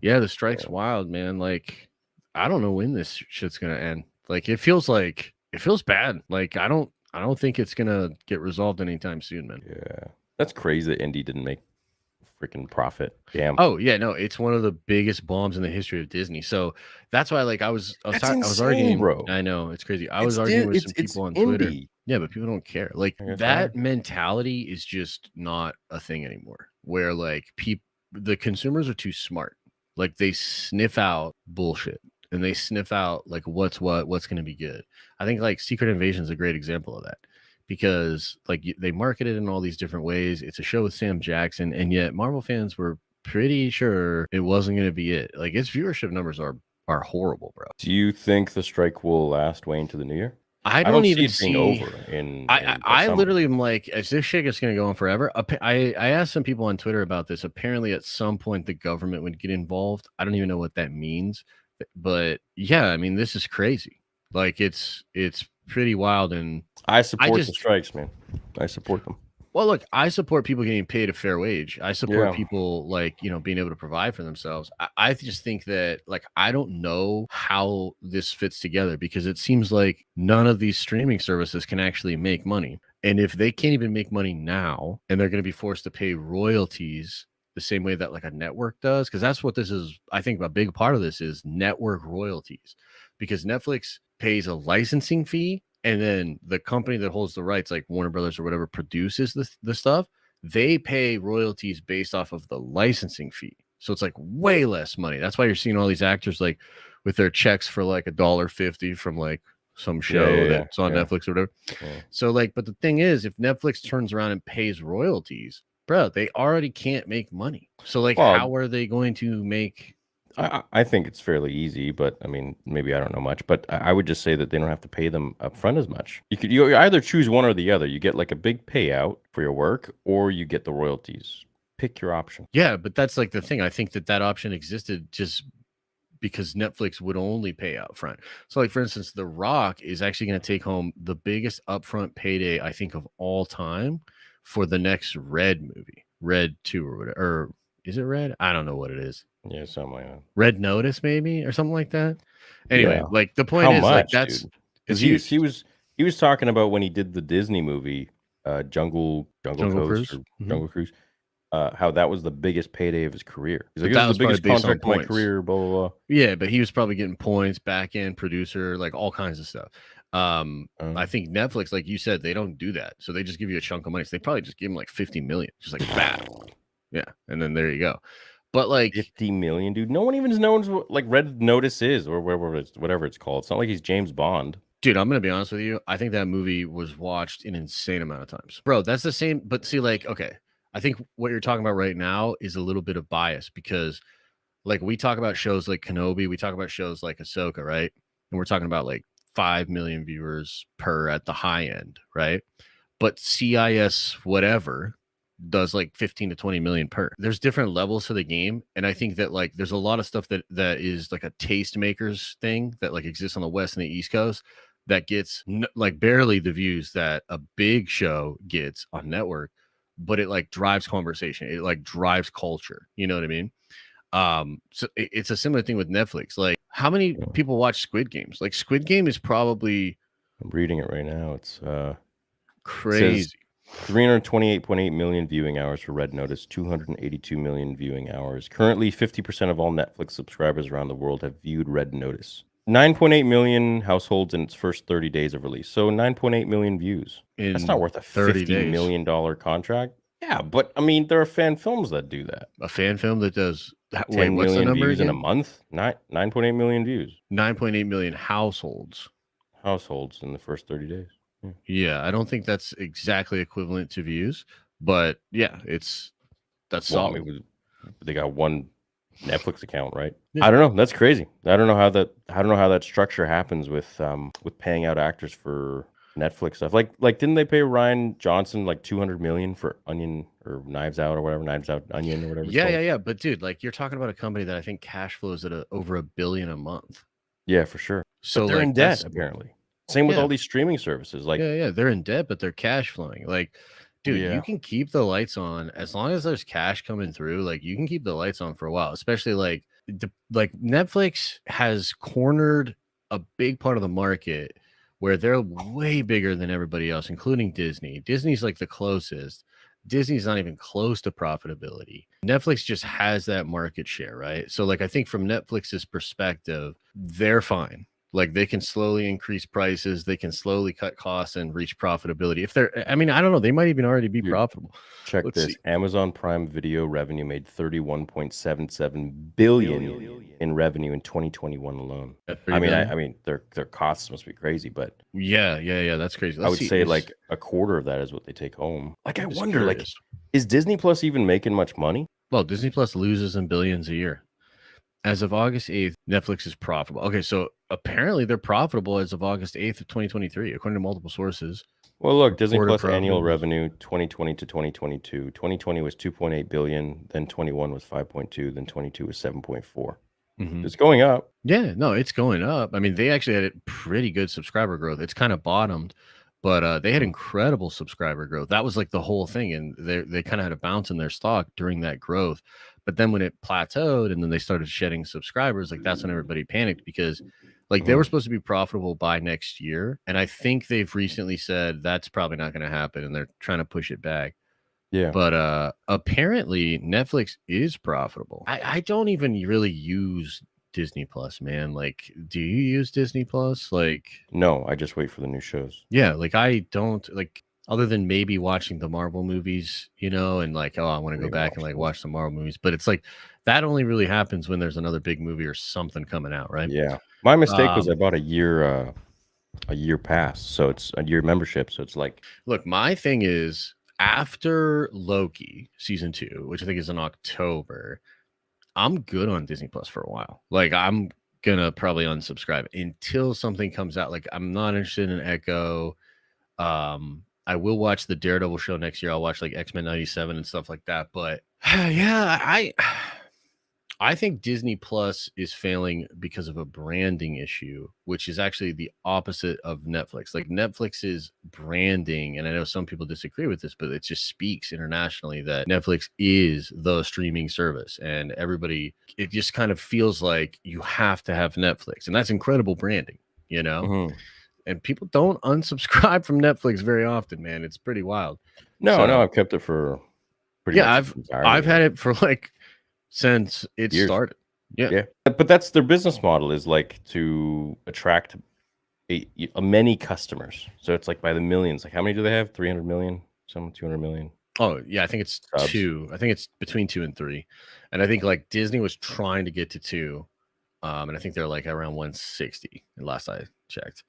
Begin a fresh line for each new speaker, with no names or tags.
Yeah, the strike's
Yeah.
wild, man. Like, I don't know when this shit's gonna end. Like, it feels bad. Like, I don't think it's gonna get resolved anytime soon, man.
Yeah. That's crazy that Indy didn't make freaking profit. Damn.
Oh yeah, no, it's one of the biggest bombs in the history of Disney. So that's why, like,
That's
I was
insane,
arguing.
bro.
I know it's crazy. I was arguing with some
It's
people on Twitter.
Indy.
Yeah, but people don't care. Like
I guess not.
that mentality is just not a thing anymore. Where like the consumers are too smart. Like they sniff out bullshit and they sniff out like what's going to be good. I think like Secret Invasion is a great example of that because like they market it in all these different ways. It's a show with Sam Jackson, and yet Marvel fans were pretty sure it wasn't going to be it. Like its viewership numbers are horrible, bro.
Do you think the strike will last way into the new year?
I
I
don't
don't see
even
it being
see.
over in
I
by
I
summer.
literally am like, is this shit just going to go on forever? I asked some people on Twitter about this. Apparently, at some point, the government would get involved. I don't even know what that means, but yeah, I mean, this is crazy. Like it's pretty wild, and
I
I
support the
just
strikes, man. I support them.
well, look, I support people getting paid a fair wage. I support
Yeah.
people like, being able to provide for themselves. I just think that like I don't know how this fits together because it seems like none of these streaming services can actually make money. And if they can't even make money now and they're going to be forced to pay royalties the same way that like a network does, because that's what this is. I think a big part of this is network royalties because Netflix pays a licensing fee and then the company that holds the rights, like Warner Brothers or whatever, produces the stuff. They pay royalties based off of the licensing fee. So it's like way less money. That's why you're seeing all these actors like with their checks for like $1.50 from like some show that's on
yeah.
Netflix or whatever.
Yeah.
So like, but the thing is, if Netflix turns around and pays royalties, bro, they already can't make money. So like,
Well,
how are they going to make?
I think it's fairly easy, but I mean, maybe I don't know much, but I would just say that they don't have to pay them upfront as much. You either choose one or the other. You get like a big payout for your work, or you get the royalties. Pick your option.
Yeah, but that's like the thing. I think that option existed just because Netflix would only pay out front. So, like for instance, The Rock is actually going to take home the biggest upfront payday I think of all time for the next Red movie, Red 2 or whatever. Or is it Red? I don't know what it is.
Yeah, something like that.
Red Notice maybe or something like that. Anyway,
Yeah.
like the point
How
is like
much,
that's
dude?
it's
Because
huge.
he was talking about when he did the Disney movie, Jungle
Jungle
Coast
Cruise.
or Jungle Cruise, how that was the biggest payday of his career. He's like,
But
this
that
is the
was probably
biggest
based on
contract of my
points.
career, blah blah blah.
Yeah, but he was probably getting points, back end producer, like all kinds of stuff. I think Netflix, like you said, they don't do that. So they just give you a chunk of money. So they probably just give him like 50 million, just like bad. Yeah. And then there you go. But like
50 million, dude. No one even knows what like Red Notice is or whatever it's called. It's not like he's James Bond.
dude, I'm gonna be honest with you. I think that movie was watched an insane amount of times. Bro, that's the same, but see, like, okay, I think what you're talking about right now is a little bit of bias because like we talk about shows like Kenobi, we talk about shows like Ahsoka, right? And we're talking about like 5 million viewers per at the high end, right? But CIS whatever does like 15 to 20 million per. There's different levels to the game, and I think that like there's a lot of stuff that is like a tastemakers thing that like exists on the West and the East Coast that gets like barely the views that a big show gets on network, but it like drives conversation, it like drives culture, you know what I mean? So it's a similar thing with Netflix. Like how many people watch Squid Games? Like Squid Game is probably
I'm reading it right now. It's
crazy.
328.8 million viewing hours for Red Notice, 282 million viewing hours. Currently, 50% of all Netflix subscribers around the world have viewed Red Notice. 9.8 million households in its first 30 days of release. So 9.8 million views. That's not worth a $50 million contract. Yeah, but I mean, there are fan films that do that.
A fan film that does
10 million views in a month? 9.8 million views.
9.8 million households
In the first 30 days.
Yeah, I don't think that's exactly equivalent to views, but yeah, that's solid.
I mean, they got one Netflix account, right? Yeah. I don't know. That's crazy. I don't know how that structure happens with paying out actors for Netflix stuff. Like didn't they pay Ryan Johnson like 200 million for Onion or Knives Out or whatever, Knives Out Onion or whatever?
Yeah. But dude, like you're talking about a company that I think cash flows at over $1 billion a month.
Yeah, for sure.
So
but they're
like
in debt apparently. Same with all these streaming services. Like
they're in debt, but they're cash flowing. Like, dude, you can keep the lights on as long as there's cash coming through. Like, you can keep the lights on for a while, especially like like Netflix has cornered a big part of the market where they're way bigger than everybody else, including Disney. Disney's like the closest. Disney's not even close to profitability. Netflix just has that market share, right? So, like, I think from Netflix's perspective, they're fine. Like, they can slowly increase prices, they can slowly cut costs and reach profitability. If they're, I mean, I don't know, they might even already be
Dude,
profitable.
check
Let's
this.
see.
Amazon Prime Video revenue made 31.77 billion in revenue in 2021 alone.
At
I
30
mean,
billion?
I mean, their costs must be crazy, but
Yeah. That's crazy.
I
Let's
would
see.
say like a quarter of that is what they take home. Like, I
I'm just
wonder, like,
curious.
is Disney Plus even making much money?
Well, Disney Plus loses in billions a year. As of August 8th, Netflix is profitable. Okay, so apparently they're profitable as of August 8th of 2023, according to multiple sources.
Well, look, Disney
Reported
Plus annual
profitability.
revenue 2020 to 2022. 2020 was 2.8 billion, then 21 was 5.2, then 22 was 7.4.
Mhm.
It's going up.
Yeah, no, it's going up. I mean, they actually had a pretty good subscriber growth. It's kind of bottomed, but they had
Mm.
incredible subscriber growth. That was like the whole thing, and they kind of had a bounce in their stock during that growth. But then when it plateaued and then they started shedding subscribers, like that's when everybody panicked because like they were
Mhm.
supposed to be profitable by next year, and I think they've recently said that's probably not going to happen, and they're trying to push it back.
Yeah.
But apparently Netflix is profitable. I don't even really use Disney Plus, man. Like, do you use Disney Plus? Like,
No, I just wait for the new shows.
yeah, like I don't like other than maybe watching the Marvel movies, and like, oh, I want
I
to
don't
go
even
back and
watch
like
those.
watch the Marvel movies. But it's like that only really happens when there's another big movie or something coming out, right?
Yeah. My mistake was I
Um,
bought a year pass, so it's a year membership, so it's like
Look, my thing is after Loki season 2, which I think is in October, I'm good on Disney Plus for a while. Like I'm gonna probably unsubscribe until something comes out. Like I'm not interested in Echo. I will watch the Daredevil show next year. I'll watch like X-Men 97 and stuff like that. But yeah, I think Disney Plus is failing because of a branding issue, which is actually the opposite of Netflix. Like Netflix's branding, and I know some people disagree with this, but it just speaks internationally that Netflix is the streaming service, and everybody, it just kind of feels like you have to have Netflix, and that's incredible branding, you know?
Mhm.
And people don't unsubscribe from Netflix very often, man. It's pretty wild.
No,
So
I've kept it for pretty
yeah,
much its
I've
entirety,
had it for like since it
years.
started. Yeah.
Yeah. But that's their business model is like to attract many customers. So it's like by the millions. Like how many do they have? 300 million? Some 200 million
Oh, yeah, I think it's
subs.
2. I think it's between 2 and 3. And I think, like, Disney was trying to get to 2, and I think they're, like, around 160 last I checked.